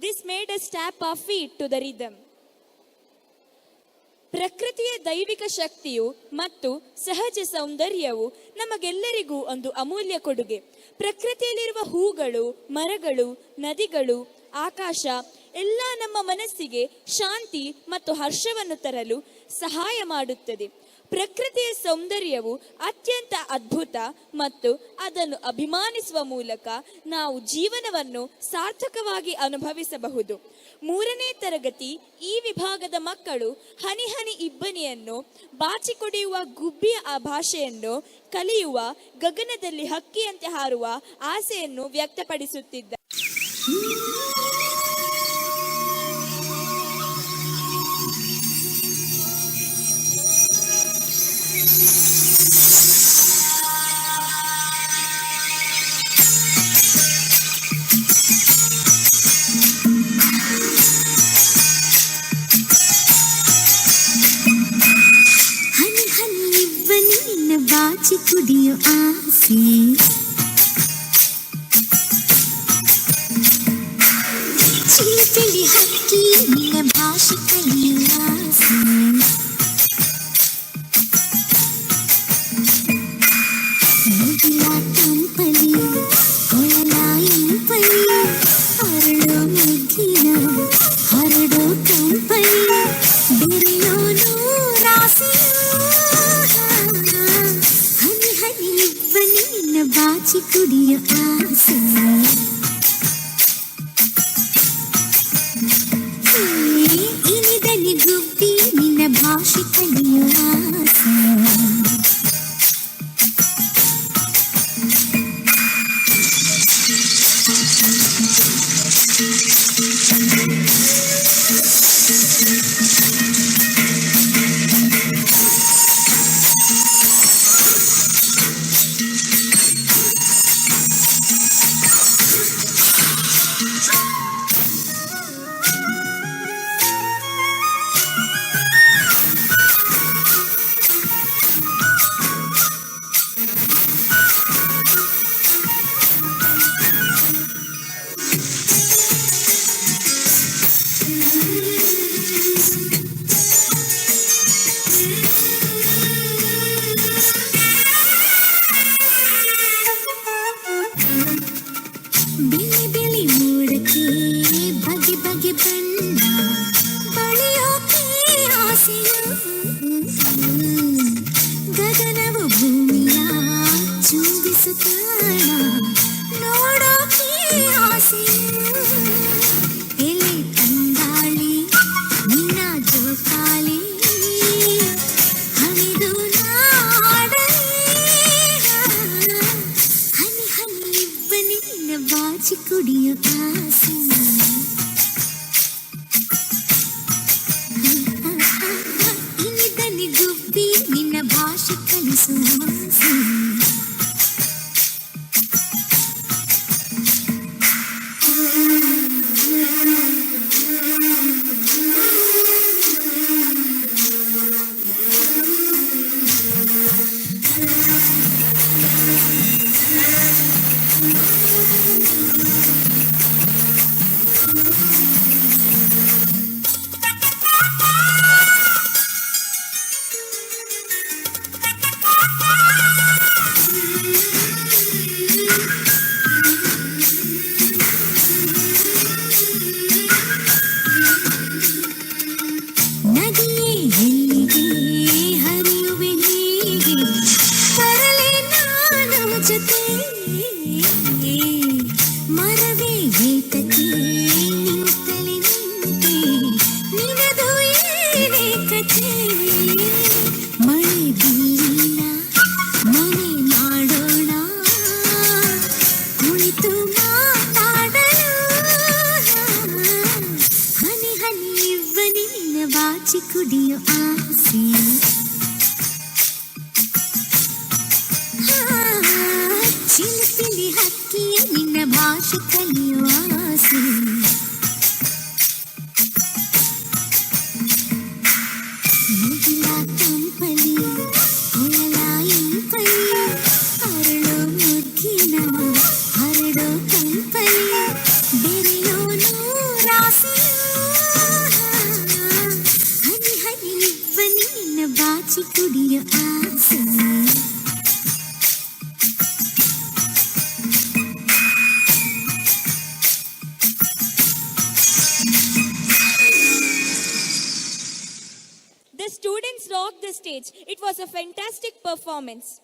This made us tap our feet to the rhythm. ಪ್ರಕೃತಿಯ ದೈವಿಕ ಶಕ್ತಿಯು ಮತ್ತು ಸಹಜ ಸೌಂದರ್ಯವು ನಮಗೆಲ್ಲರಿಗೂ ಒಂದು ಅಮೂಲ್ಯ ಕೊಡುಗೆ. ಪ್ರಕೃತಿಯಲ್ಲಿರುವ ಹೂಗಳು, ಮರಗಳು, ನದಿಗಳು, ಆಕಾಶ ಎಲ್ಲ ನಮ್ಮ ಮನಸ್ಸಿಗೆ ಶಾಂತಿ ಮತ್ತು ಹರ್ಷವನ್ನು ತರಲು ಸಹಾಯ ಮಾಡುತ್ತದೆ. ಪ್ರಕೃತಿಯ ಸೌಂದರ್ಯವು ಅತ್ಯಂತ ಅದ್ಭುತ ಮತ್ತು ಅದನ್ನು ಅಭಿಮಾನಿಸುವ ಮೂಲಕ ನಾವು ಜೀವನವನ್ನು ಸಾರ್ಥಕವಾಗಿ ಅನುಭವಿಸಬಹುದು. 3ನೇ ತರಗತಿ ಈ ವಿಭಾಗದ ಮಕ್ಕಳು ಹನಿ ಹನಿ ಇಬ್ಬನಿಯನ್ನು, ಬಾಚಿಕೊಡೆಯುವ ಗುಬ್ಬಿಯ ಆ ಭಾಷೆಯನ್ನು ಕಲಿಯುವ, ಗಗನದಲ್ಲಿ ಹಕ್ಕಿಯಂತೆ ಹಾರುವ ಆಸೆಯನ್ನು ವ್ಯಕ್ತಪಡಿಸುತ್ತಿದ್ದಾರೆ. ಬಾಚಿ ಕುಡಿಯೋ ಆಸೆ, ಚಿಲಿಪಿಲಿ ಹಕ್ಕಿ ನಿನ್ನ ಭಾಷೆ ಕಲಿಯೋ ಆಸೆ, ಮುಗಿಲ ಕಂಪಲಿ ಕೊಳಲ ಇಂಪಲಿ ಹರಡೋ ಮುಗಿನ ಹರಡೋ ಕಂಪಲಿ ಬೆರೆಯೋನು ರಾಸೆ, ಬಾಚಿ ಕುಡಿಯೋ ಆಸೆ, ಇನಿದನಿ ಗುಬ್ಬಿ ನಿನ್ನ ಭಾಷೆ ಕಲಿಯೋ ಆಸೆ. ಬಿಳಿ ಬಿಳಿ ಮೂಡಕ್ಕೆ ಬಗೆ ಬಗೆ ಬಣ್ಣ ಬಳಿಯೋಕೆ ಆಸೆಯು, ಗಗನವು ಭೂಮಿಯ ಚುಂಬಿಸು ಕಾಣ ನೋಡೋಕೆ ಆಸೆಯು, ಎಲೆ ತಂಗಾಳಿ ನಿನ್ನ ಜೋಕಾಲಿ ಹಣಿದು ನಾಡಲಿ, ಹನಿ ಹನಿ ಇಬ್ಬನಿ ನಿನ್ನ ಬಾಚಿ ಕುಡಿಯೋ ಆಸೆ, ಇನಿದನಿ ಗುಬ್ಬಿ ನಿನ್ನ ಭಾಷೆ ಕಲಿಸೋ ಆಸೆ. ನದಿಯೇ ಎಲ್ಲಿಗೆ ಹರಿಯುವೆ ಹೀಗೆ ಬರಲೇ ನಾನು ಜೊತೆ, ಮರವೇ ಏತಕ್ಕೆ ನಿಂತಲೇ ನಿಂತೆ ನಿನದು ಏನೇ ಕಥೆ, ಮಳೆ ಬಿಲ್ಲಿನ ಮನೆ ಮಾಡೋಣ ಕುಳಿತು ಮಾತಾಡಲು, ಹನಿ ಹನಿ ಇಬ್ಬನಿ ನಿನ್ನ ಬಾಚಿ ಕುಡಿಯೋ ಆಸೆ, ಚಿಲಿಪಿಲಿ ಹಕ್ಕಿ ನಿನ್ನ ಭಾಷೆ ಕಲಿಯೋ ಆಸೆ, ಮುಗಿಲ ಕಂಪಲಿ ಕೊಳಲ ಇಂಪಲಿ ಹರಡೋ ಮುಗಿನ ಹರಡೋ ಕಂಪಲಿ ಬೆರೆಯೋನು ಆಸೆಯು ಹನಿ ಹನಿ ಇಬ್ಬನಿ ನಿನ್ನ ಬಾಚಿ ಕುಡಿಯೋ ಆಸೆ. The students rocked the stage. It was a fantastic performance.